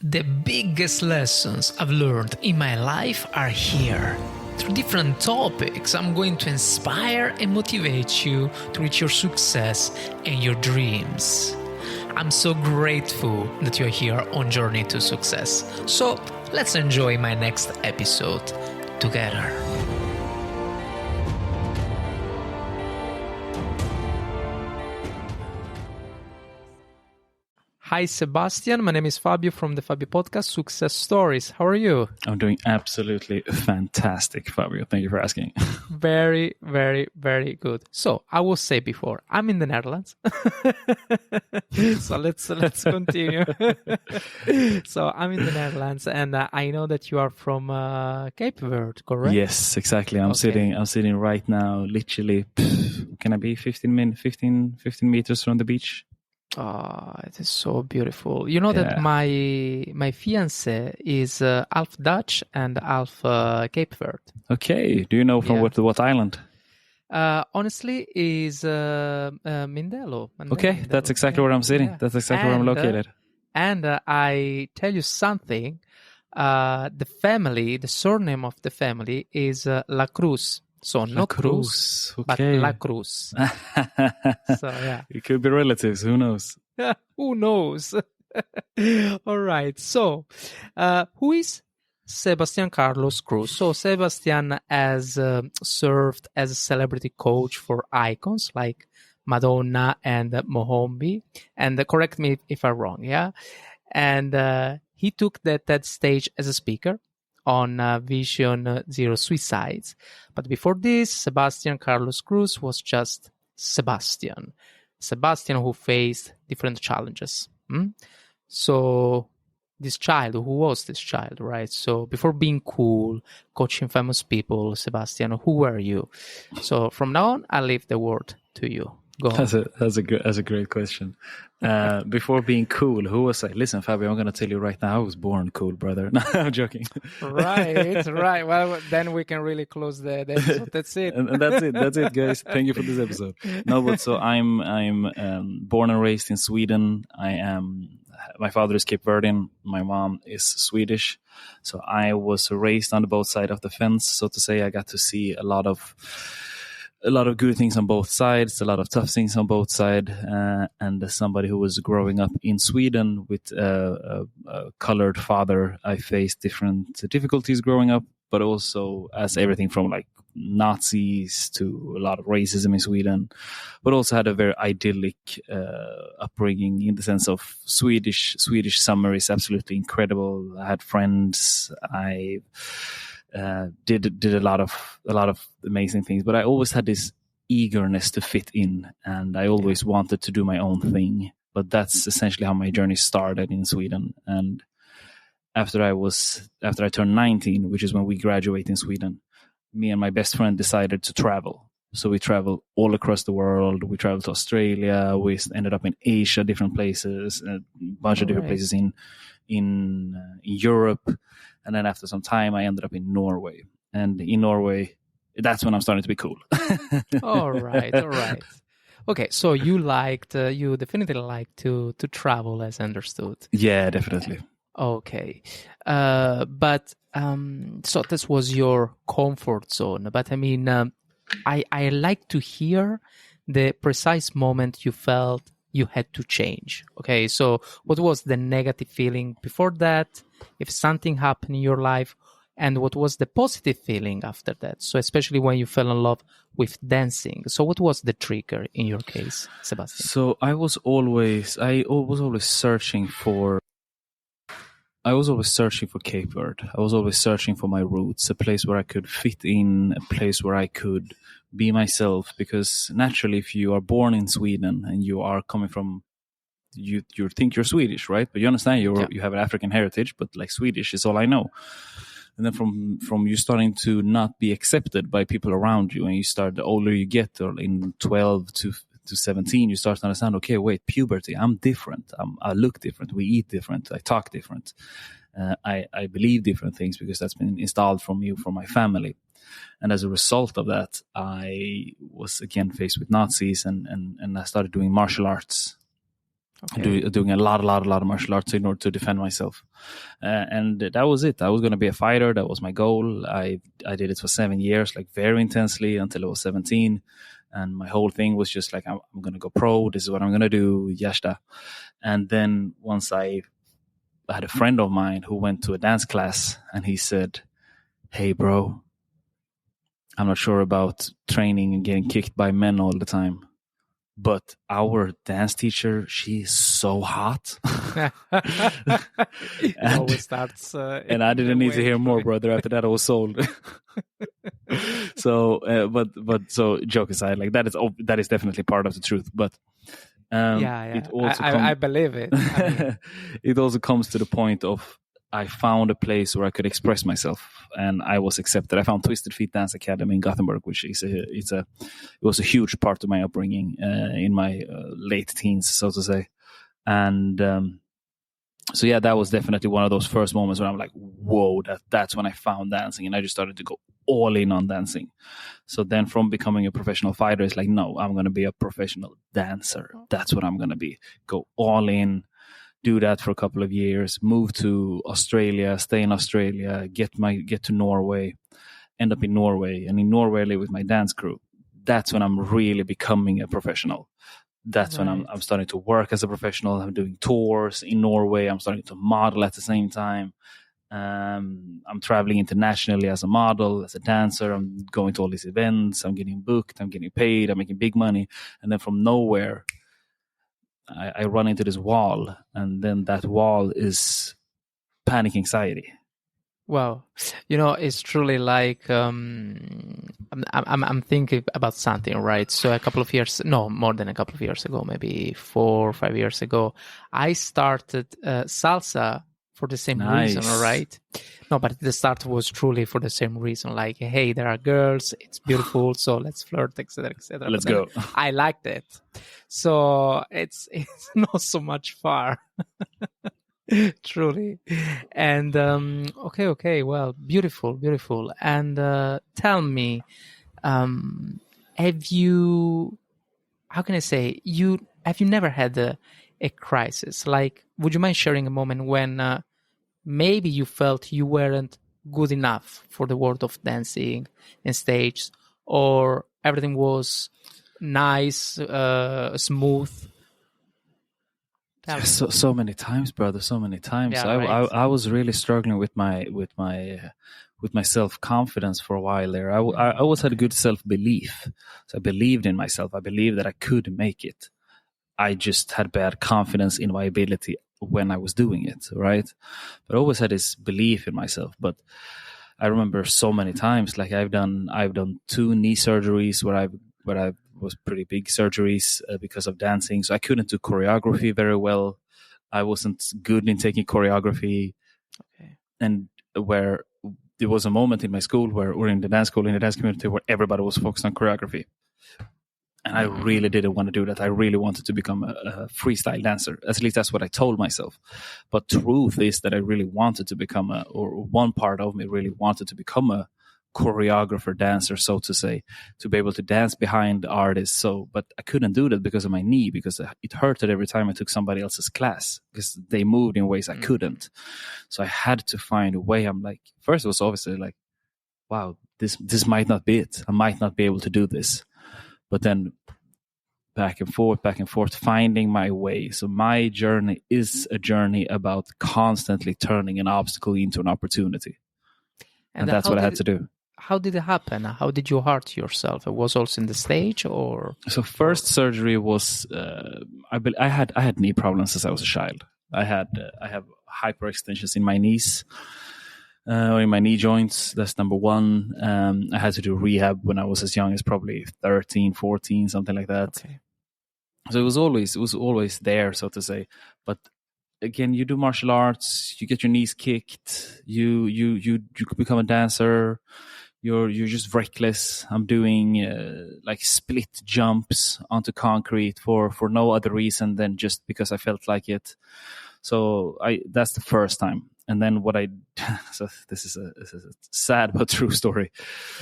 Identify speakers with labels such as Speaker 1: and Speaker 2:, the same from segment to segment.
Speaker 1: The biggest lessons I've learned in my life are here. Through different topics, I'm going to inspire and motivate you to reach your success and your dreams. I'm so grateful that you're here on Journey to Success. So let's enjoy my next episode together. Hi, Sebastian. My name is Fabio from the Fabio Podcast, Success Stories. How are you?
Speaker 2: I'm doing absolutely fantastic, Fabio. Thank you for asking.
Speaker 1: Very, very, very good. So I will say before, I'm in the Netherlands. So let's continue. So I'm in the Netherlands, and I know that you are from Cape Verde, correct?
Speaker 2: Yes, exactly. I'm sitting right now, literally, can I be 15 meters from the beach?
Speaker 1: Oh, it is so beautiful. You know that my fiance is half Dutch and half Cape Verde.
Speaker 2: Okay. Do you know from what island?
Speaker 1: Honestly, is Mindelo.
Speaker 2: Okay,
Speaker 1: Mindelo.
Speaker 2: that's exactly where I'm sitting. Yeah. That's exactly where I'm located.
Speaker 1: And I tell you something. The surname of the family is La Cruz. So not Cruz,
Speaker 2: okay.
Speaker 1: but La Cruz. So yeah,
Speaker 2: it could be relatives. Who knows?
Speaker 1: Who knows? All right. So, who is Sebastian Carlos Kruse? So Sebastian has served as a celebrity coach for icons like Madonna and Mohombi. And correct me if I'm wrong. Yeah, and he took that stage as a speaker on Vision Zero Suicides. But before this, Sebastian Carlos Kruse was just Sebastian who faced different challenges. So who was this child, right? So before being cool, coaching famous people, Sebastian, who were you? So from now on, I leave the word to you. Go on.
Speaker 2: That's a great question. Before being cool, who was I? Listen, Fabio, I'm going to tell you right now, I was born cool, brother. No, I'm joking.
Speaker 1: Right. Well, then we can really close the episode. That's it.
Speaker 2: and that's it, guys. Thank you for this episode. No, but so I'm born and raised in Sweden. My father is Cape Verdean. My mom is Swedish. So I was raised on both sides of the fence, so to say. I got to see a lot of good things on both sides, a lot of tough things on both sides. And as somebody who was growing up in Sweden with a colored father, I faced different difficulties growing up, but also as everything from like Nazis to a lot of racism in Sweden, but also had a very idyllic upbringing in the sense of Swedish summer is absolutely incredible. I had friends. I did a lot of amazing things, but I always had this eagerness to fit in, and I always wanted to do my own thing. But that's essentially how my journey started in Sweden. And after I turned 19, which is when we graduate in Sweden, me and my best friend decided to travel. So we traveled all across the world. We traveled to Australia. We ended up in Asia, different places, a bunch of different places in Europe. And then after some time, I ended up in Norway. And in Norway, that's when I'm starting to be cool.
Speaker 1: All right. Okay, so you definitely liked to travel, as understood.
Speaker 2: Yeah, definitely.
Speaker 1: Okay. But so this was your comfort zone. But I mean, I like to hear the precise moment you felt you had to change. Okay, so what was the negative feeling before that? If something happened in your life, and what was the positive feeling after that? So especially when you fell in love with dancing. So what was the trigger in your case, Sebastian?
Speaker 2: So I was always searching for Cape Verde. I was always searching for my roots, a place where I could fit in, a place where I could be myself. Because naturally, if you are born in Sweden and you are coming from, you think you're Swedish, right? But you understand you have an African heritage, but like Swedish is all I know. And then from you starting to not be accepted by people around you, and the older you get, or in 12 to 17, you start to understand, okay, wait, puberty, I'm different. I look different. We eat different. I talk different. I believe different things because that's been installed from my family. And as a result of that, I was again faced with Nazis and I started doing martial arts. doing a lot of martial arts in order to defend myself. And that was it. I was going to be a fighter. That was my goal. I did it for 7 years, like very intensely until I was 17. And my whole thing was just like, I'm going to go pro. This is what I'm going to do. Yashta. And then once I had a friend of mine who went to a dance class, and he said, "Hey, bro, I'm not sure about training and getting kicked by men all the time, but our dance teacher, she's so hot."
Speaker 1: It always starts.
Speaker 2: And I didn't need to hear more, brother. After that, I was sold. So, so joke aside, like that is definitely part of the truth. But
Speaker 1: it also I believe it. I mean,
Speaker 2: it also comes to the point of I found a place where I could express myself, and I was accepted. I found Twisted Feet Dance Academy in Gothenburg, which is it was a huge part of my upbringing in my late teens, so to say. And so yeah, that was definitely one of those first moments where I'm like, whoa, that's when I found dancing, and I just started to go all in on dancing. So then from becoming a professional fighter, it's like, no, I'm going to be a professional dancer. That's what I'm going to be. Go all in, do that for a couple of years, move to Australia, stay in Australia, get to Norway, end up in Norway, and in Norway I live with my dance crew. That's when I'm really becoming a professional. That's when I'm starting to work as a professional. I'm doing tours in Norway. I'm starting to model at the same time. I'm traveling internationally as a model, as a dancer. I'm going to all these events. I'm getting booked. I'm getting paid. I'm making big money. And then from nowhere, I run into this wall. And then that wall is panic anxiety.
Speaker 1: Well, it's truly like I'm thinking about something, right? So more than a couple of years ago, maybe 4 or 5 years ago, I started salsa for the same reason, right? No, but the start was truly for the same reason. Like, hey, there are girls, it's beautiful, so let's flirt, etc., etc.
Speaker 2: Let's go.
Speaker 1: I liked it, so it's not so much far. Truly. And okay, well, beautiful. And tell me, have you, how can I say, have you never had a crisis? Like, would you mind sharing a moment when maybe you felt you weren't good enough for the world of dancing and stage, or everything was nice, smooth?
Speaker 2: So many times, brother. So many times.
Speaker 1: Yeah,
Speaker 2: I was really struggling with my self-confidence for a while there. I always had a good self-belief. So I believed in myself. I believed that I could make it. I just had bad confidence in my ability when I was doing it, right? But I always had this belief in myself. But I remember so many times, like I've done 2 knee surgeries where I was pretty big surgeries because of dancing. So I couldn't do choreography very well. I wasn't good in taking choreography.
Speaker 1: Okay.
Speaker 2: And where there was a moment in my school or in the dance school, in the dance community, where everybody was focused on choreography. And I really didn't want to do that. I really wanted to become a freestyle dancer. At least that's what I told myself. But truth is that I really wanted to become or one part of me really wanted to become a choreographer, dancer, so to say, to be able to dance behind artists. But I couldn't do that because of my knee, because it hurted every time I took somebody else's class, because they moved in ways I couldn't. So I had to find a way. I'm like, first it was obviously like, wow, this might not be it. I might not be able to do this. But then back and forth, finding my way. So my journey is a journey about constantly turning an obstacle into an opportunity. And that's what I had to do.
Speaker 1: How did it happen? How did you hurt yourself? It was also in the stage, or?
Speaker 2: So first surgery was, I had knee problems since I was a child. I have hyperextensions in my knees. Or in my knee joints. That's number one. I had to do rehab when I was as young as probably 13, 14, something like that.
Speaker 1: Okay.
Speaker 2: So it was always there, so to say. But again, you do martial arts, you get your knees kicked, you become a dancer, you're just reckless. I'm doing like split jumps onto concrete for no other reason than just because I felt like it. So that's the first time. And then so this is a sad but true story.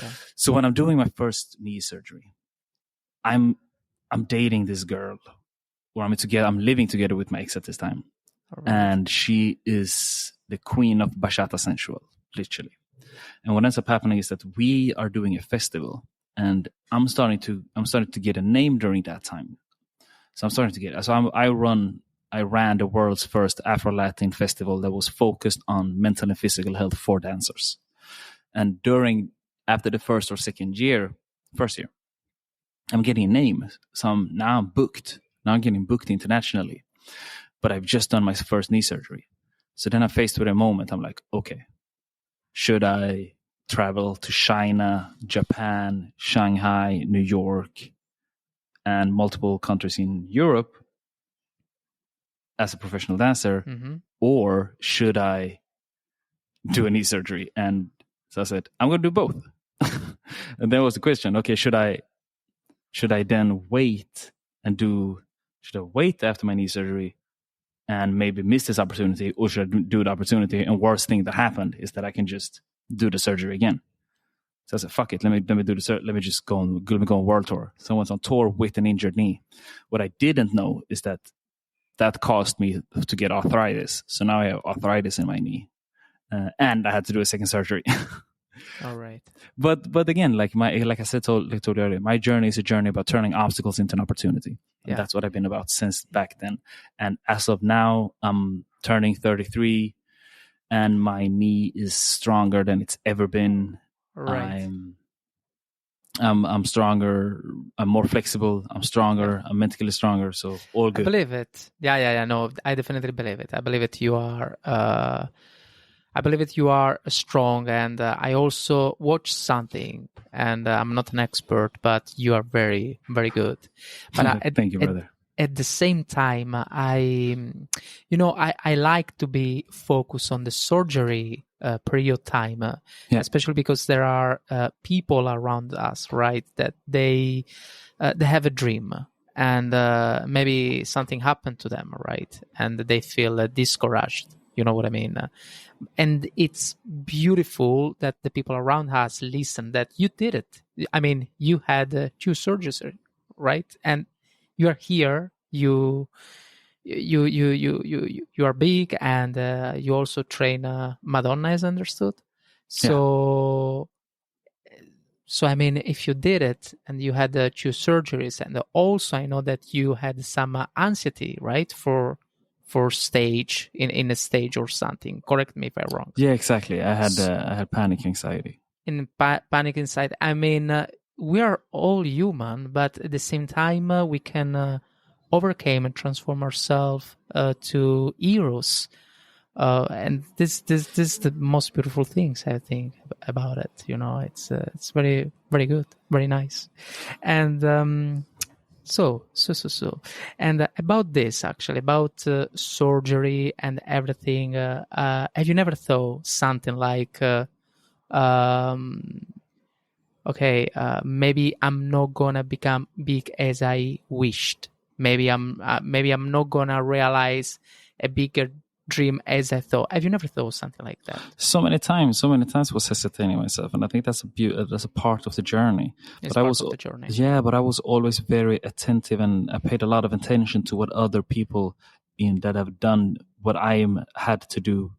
Speaker 2: Yeah. So when I'm doing my first knee surgery, I'm dating this girl I'm living together with my ex at this time.
Speaker 1: All right.
Speaker 2: And she is the queen of bachata sensual, literally. And what ends up happening is that we are doing a festival, and I'm starting to get a name during that time. So I'm starting to get. So I ran the world's first Afro-Latin festival that was focused on mental and physical health for dancers. And after the first year, I'm getting a name. So now I'm booked. Now I'm getting booked internationally. But I've just done my first knee surgery. So then I'm faced with a moment. I'm like, okay, should I travel to China, Japan, Shanghai, New York, and multiple countries in Europe as a professional dancer, or should I do a knee surgery? And so I said, I'm going to do both. And then was the question, okay, should I then wait should I wait after my knee surgery and maybe miss this opportunity, or should I do the opportunity? And worst thing that happened is that I can just do the surgery again. So I said, fuck it, let me do the let me just go on world tour. So I went on tour with an injured knee. What I didn't know is that caused me to get arthritis. So now I have arthritis in my knee, and I had to do a second surgery.
Speaker 1: All right.
Speaker 2: But again, like I said, told you earlier, my journey is a journey about turning obstacles into an opportunity. And that's what I've been about since back then. And as of now, I'm turning 33, and my knee is stronger than it's ever been.
Speaker 1: Right.
Speaker 2: I'm stronger. I'm more flexible. I'm stronger. I'm mentally stronger. So all good.
Speaker 1: I believe it. Yeah. No, I definitely believe it. I believe it. You are. I believe that you are strong, and I also watched something, and I'm not an expert, but you are very, very good. But
Speaker 2: Thank you, brother.
Speaker 1: At the same time, I like to be focused on the surgery period time, especially because there are people around us, right? That they have a dream, and maybe something happened to them, right? And they feel discouraged. You know what I mean? And it's beautiful that the people around us listen, that you did it. I mean, you had 2 surgeries, right? And you are here. You are big, and you also train Madonna, as understood. So I mean, if you did it and you had 2 surgeries, and also I know that you had some anxiety, right, for stage in a stage or something. Correct me if I'm wrong.
Speaker 2: Yeah, exactly. I had panic anxiety.
Speaker 1: In panic anxiety. I mean, we are all human, but at the same time, we can overcome and transform ourselves to heroes. And this is the most beautiful things, I think, about it. You know, it's very, very good, very nice. And So. And about this, actually, about surgery and everything, have you never thought something like, okay, maybe I'm not gonna become big as I wished. Maybe I'm not gonna realize a bigger dream as I thought. Have you never thought something like that?
Speaker 2: So many times was hesitating myself, and I think that's a part of the journey.
Speaker 1: It's part of the journey.
Speaker 2: Yeah, but I was always very attentive, and I paid a lot of attention to what other people that have done what I had to do,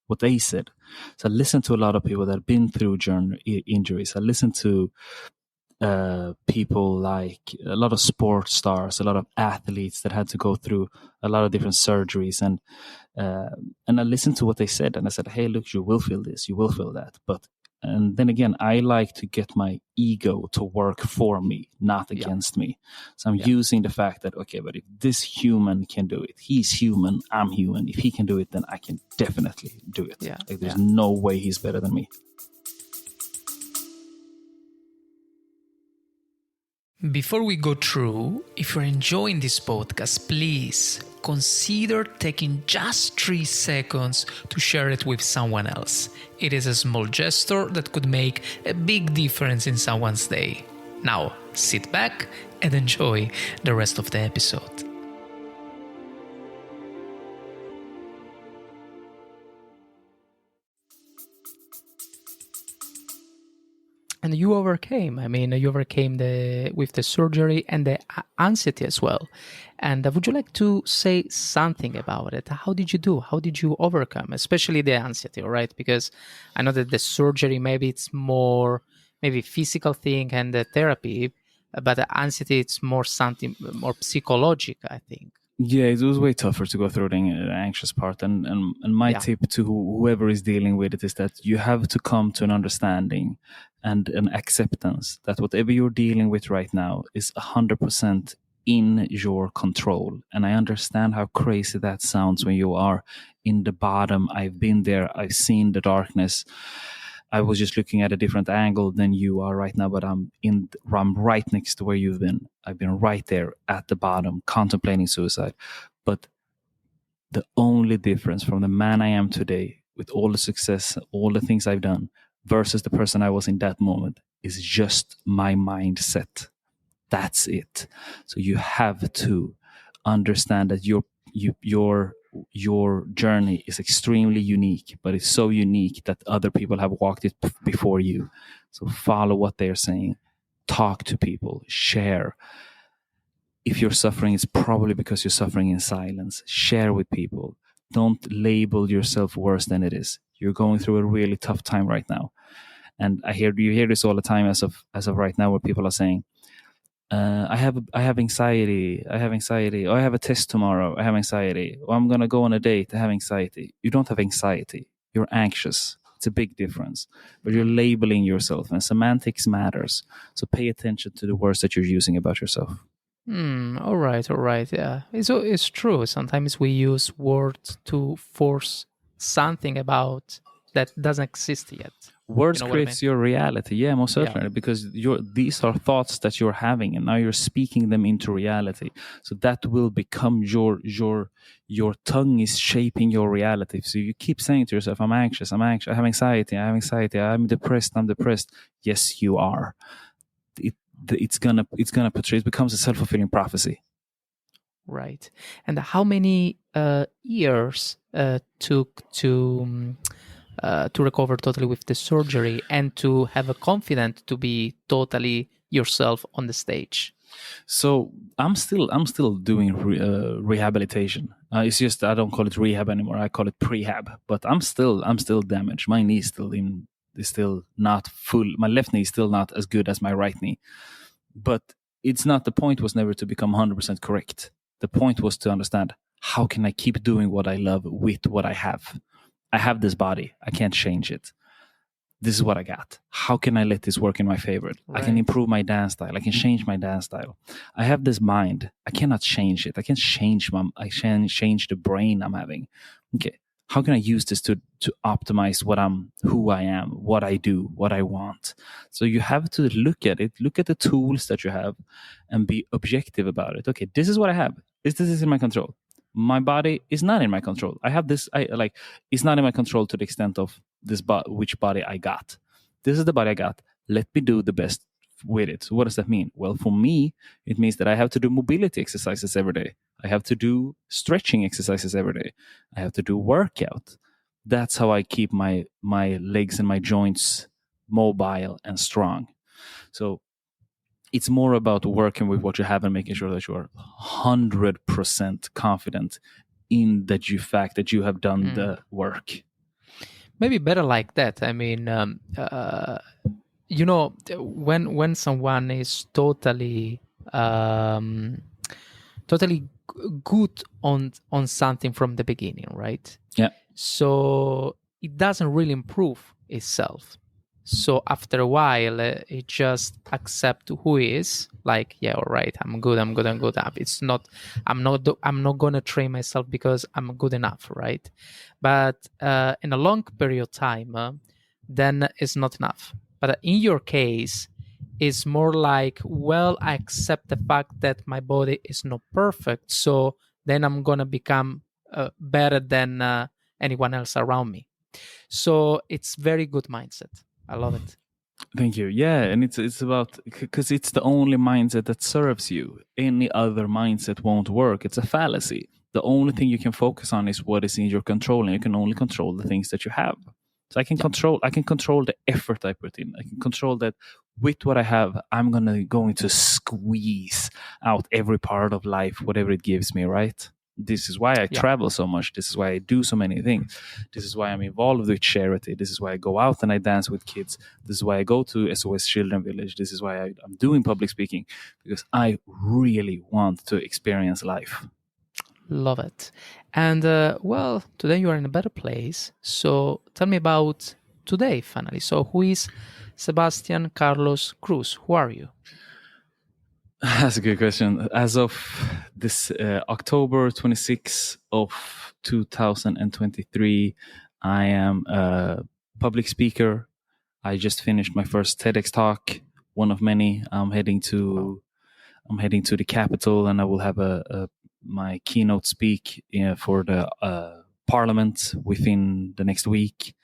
Speaker 2: what they said. So I listened to a lot of people that have been through injuries. I listened to people like a lot of sports stars, a lot of athletes that had to go through a lot of different surgeries, and I listened to what they said, and I said, hey, look, you will feel this, you will feel that. And then again, I like to get my ego to work for me, not against me. So I'm using the fact that, okay, but if this human can do it, he's human, I'm human. If he can do it, then I can definitely do it. Like there's no way he's better than me.
Speaker 3: Before we go through, if you're enjoying this podcast, please consider taking just 3 seconds to share it with someone else. It is a small gesture that could make a big difference in someone's day. Now, sit back and enjoy the rest of the episode.
Speaker 1: And you overcame. I mean, you overcame with the surgery and the anxiety as well. And would you like to say something about it? How did you do? How did you overcome, especially the anxiety? All right, because I know that the surgery maybe it's more maybe physical thing and the therapy, but the anxiety it's more something more psychological, I think.
Speaker 2: Yeah, it was way tougher to go through the anxious part. And my
Speaker 1: Yeah.
Speaker 2: tip to whoever is dealing with it is that you have to come to an understanding and an acceptance that whatever you're dealing with right now is 100% in your control. And I understand how crazy that sounds when you are in the bottom. I've been there. I've seen the darkness. I was just looking at a different angle than you are right now, but I'm right next to where you've been. I've been right there at the bottom, contemplating suicide. But the only difference from the man I am today, with all the success, all the things I've done, versus the person I was in that moment, is just my mindset. That's it. So you have to understand that your journey is extremely unique, but it's so unique that other people have walked it before you. So follow what they're saying, talk to people, share. If you're suffering, it's probably because you're suffering in silence. Share with people. Don't label yourself worse than it is. You're going through a really tough time right now. And you hear this all the time as of right now, where people are saying, I have anxiety. I have anxiety. Oh, I have a test tomorrow. I have anxiety. Oh, I'm gonna go on a date. I have anxiety. You don't have anxiety. You're anxious. It's a big difference. But you're labeling yourself, and semantics matters. So pay attention to the words that you're using about yourself.
Speaker 1: All right. Yeah, it's true. Sometimes we use words to force something about that doesn't exist yet.
Speaker 2: Words
Speaker 1: You know what I
Speaker 2: creates your reality. Yeah, most
Speaker 1: Yeah.
Speaker 2: certainly, because these are thoughts that you're having, and now you're speaking them into reality. So that will become your tongue is shaping your reality. So you keep saying to yourself, "I'm anxious. I'm anxious. I have anxiety. I have anxiety. I'm depressed. I'm depressed." Yes, you are. It's gonna portray. It becomes a self-fulfilling prophecy.
Speaker 1: Right. And how many years took to recover totally with the surgery and to have a confidence to be totally yourself on the stage?
Speaker 2: So I'm still doing rehabilitation. It's just I don't call it rehab anymore. I call it prehab. But I'm still damaged. My knee is still not full. My left knee is still not as good as my right knee. But it's not, the point was never to become 100% correct. The point was to understand, how can I keep doing what I love with what I have? I have this body. I can't change it. This is what I got. How can I let this work in my favor? Right. I can improve my dance style. I can change my dance style. I have this mind. I cannot change it. I can change the brain I'm having. Okay. How can I use this to optimize who I am, what I do, what I want? So you have to look at it, look at the tools that you have, and be objective about it. Okay, this is what I have. This is in my control. My body is not in my control. I have this. It's not in my control to the extent of this. Which body I got? This is the body I got. Let me do the best with it. So what does that mean? Well, for me, it means that I have to do mobility exercises every day. I have to do stretching exercises every day. I have to do workout. That's how I keep my legs and my joints mobile and strong. So it's more about working with what you have and making sure that you are 100% confident in fact that you have done the work.
Speaker 1: Maybe better like that. I mean, when someone is totally good on something from the beginning, right?
Speaker 2: Yeah.
Speaker 1: So it doesn't really improve itself. So after a while, it just accept who he is. Like, yeah, all right, I'm good. It's not. I'm not gonna train myself because I'm good enough, right? But in a long period of time, then it's not enough. But in your case, it's more like, well, I accept the fact that my body is not perfect, so then I'm gonna become better than anyone else around me. So it's very good mindset. I love it.
Speaker 2: Thank you. Yeah, and it's about, because it's the only mindset that serves you. Any other mindset won't work. It's a fallacy. The only thing you can focus on is what is in your control, and you can only control the things that you have. So I can control the effort I put in. I can control that with what I have, I'm going to squeeze out every part of life, whatever it gives me, right? This is why I travel so much. This is why I do so many things. This is why I'm involved with charity. This is why I go out and I dance with kids. This is why I go to SOS Children Village. This is why I'm doing public speaking, because I really want to experience life.
Speaker 1: Love it. And well, today you are in a better place. So tell me about today, finally. So who is Sebastian Carlos Kruse? Who are you?
Speaker 2: That's a good question. As of this October 26th of 2023, I am a public speaker. I just finished my first TEDx talk, one of many. I'm heading to the capital, and I will have my keynote speak for the parliament within the next week.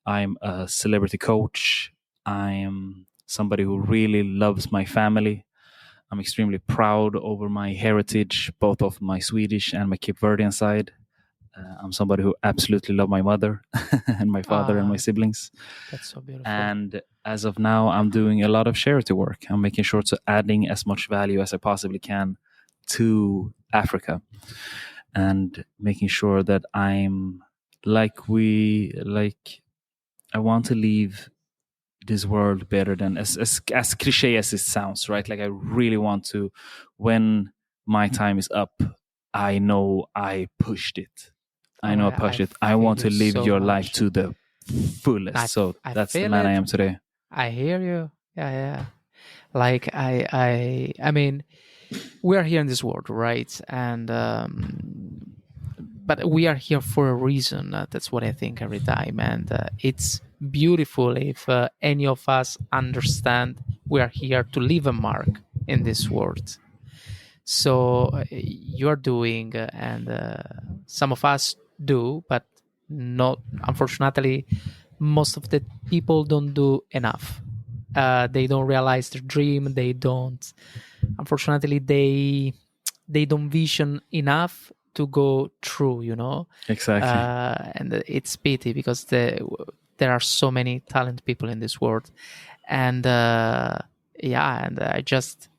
Speaker 2: I'm a celebrity coach. I am somebody who really loves my family. I'm extremely proud over my heritage, both of my Swedish and my Cape Verdean side. I'm somebody who absolutely love my mother and my father and my siblings.
Speaker 1: That's so beautiful.
Speaker 2: And as of now, I'm doing a lot of charity work. I'm making sure to adding as much value as I possibly can to Africa, and making sure that I want to leave this world better than as cliche as it sounds, right? Like I really want to, when my time is up, I know I pushed it. I want to live your life to the fullest. That's the man I am today.
Speaker 1: I hear you. Yeah. Like I mean, we are here in this world, right? And but we are here for a reason. That's what I think every time. And it's beautiful if any of us understand we are here to leave a mark in this world. So you're doing, and some of us do, but not, unfortunately, most of the people don't do enough. They don't realize their dream. They don't, unfortunately, they don't vision enough to go through,
Speaker 2: Exactly.
Speaker 1: And it's pity, because there are so many talented people in this world. And and I just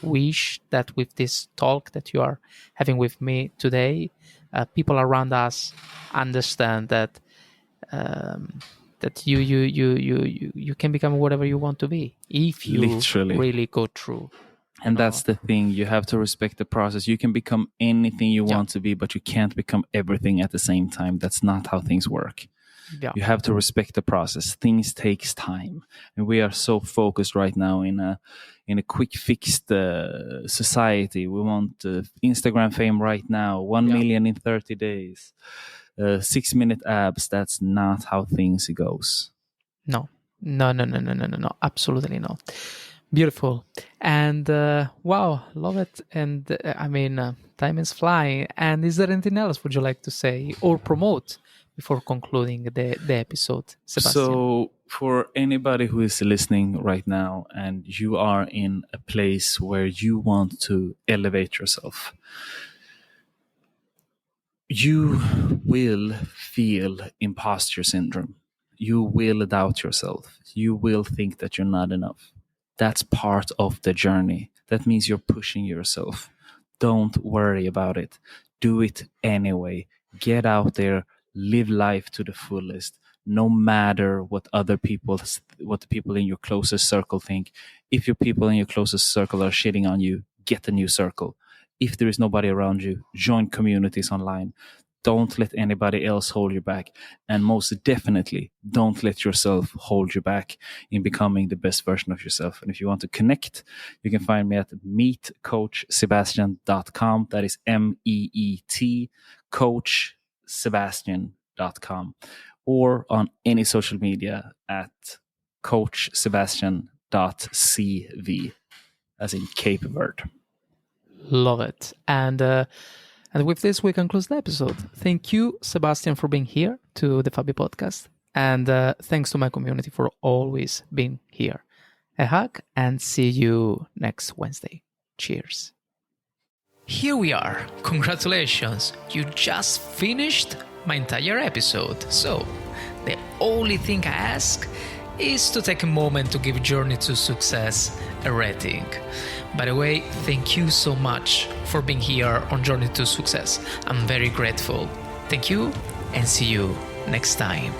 Speaker 1: wish that with this talk that you are having with me today, people around us understand that that you can become whatever you want to be if you really go through.
Speaker 2: And that's the thing. You have to respect the process. You can become anything you want to be, but you can't become everything at the same time. That's not how things work.
Speaker 1: Yeah.
Speaker 2: You have to respect the process. Things takes time, and we are so focused right now in a quick fixed society. We want Instagram fame right now, 1 million in 30 days, 6-minute abs. That's not how things goes.
Speaker 1: No, absolutely not. Beautiful. And wow, love it. And I mean, time is flying. And is there anything else would you like to say or promote before concluding the episode, Sebastian?
Speaker 2: So for anybody who is listening right now and you are in a place where you want to elevate yourself, you will feel imposter syndrome. You will doubt yourself. You will think that you're not enough. That's part of the journey. That means you're pushing yourself. Don't worry about it. Do it anyway. Get out there. Live life to the fullest. No matter what the people in your closest circle think. If your people in your closest circle are shitting on you, get a new circle. If there is nobody around you, join communities online. Don't let anybody else hold you back. And most definitely, don't let yourself hold you back in becoming the best version of yourself. And if you want to connect, you can find me at meetcoachsebastian.com. That is MEET, coachsebastian.com. Or on any social media at coachsebastian.cv, as in Cape Verde.
Speaker 1: Love it. And with this, we conclude the episode. Thank you, Sebastian, for being here to the Fabi podcast. And thanks to my community for always being here. A hug, and see you next Wednesday. Cheers.
Speaker 3: Here we are. Congratulations. You just finished my entire episode. So, The only thing I ask is to take a moment to give Journey to Success a rating. By the way, thank you so much for being here on Journey to Success. I'm very grateful. Thank you, and see you next time.